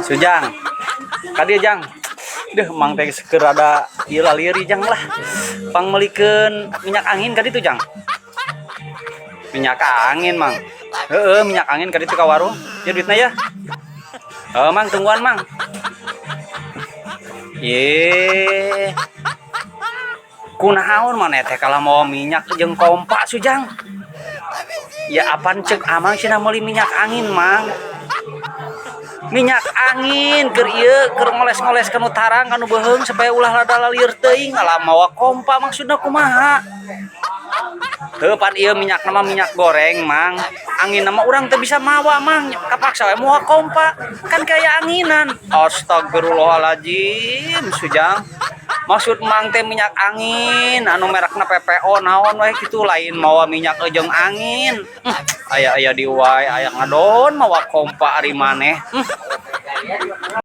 Sujang. Kadieu Jang. Deuh mang teh keur rada ieu laliri Jang lah. Pang melikeun minyak angin ka ditu Jang. Minyak angin mang. Heeh, minyak angin ka ditu ka warung. Ya duitna ya. Mang tungguan mang. Ye. Kunaon maneh teh kalau mau minyak jeung kompa Sujang. Ya apaan cek amang cenah meuli minyak angin mang. Minyak angin keur ieu keur ngoles-ngoles kanu tarang kanu beheung supaya ulah rada lalieur teuing alah mawa kompa maksudna kumaha. Heuh pan ieu minyak nama minyak goreng mang. Angin nama urang teu bisa mawa mang kapaksa we mawa kompa kan kaya anginan. Astagfirullahaladzim Sujang. Maksud mang teh minyak angin anu merekna PPO naon we kitu lain mawa minyak jeung angin. Aya di uwai aya ngadon mawa kompa ari maneh.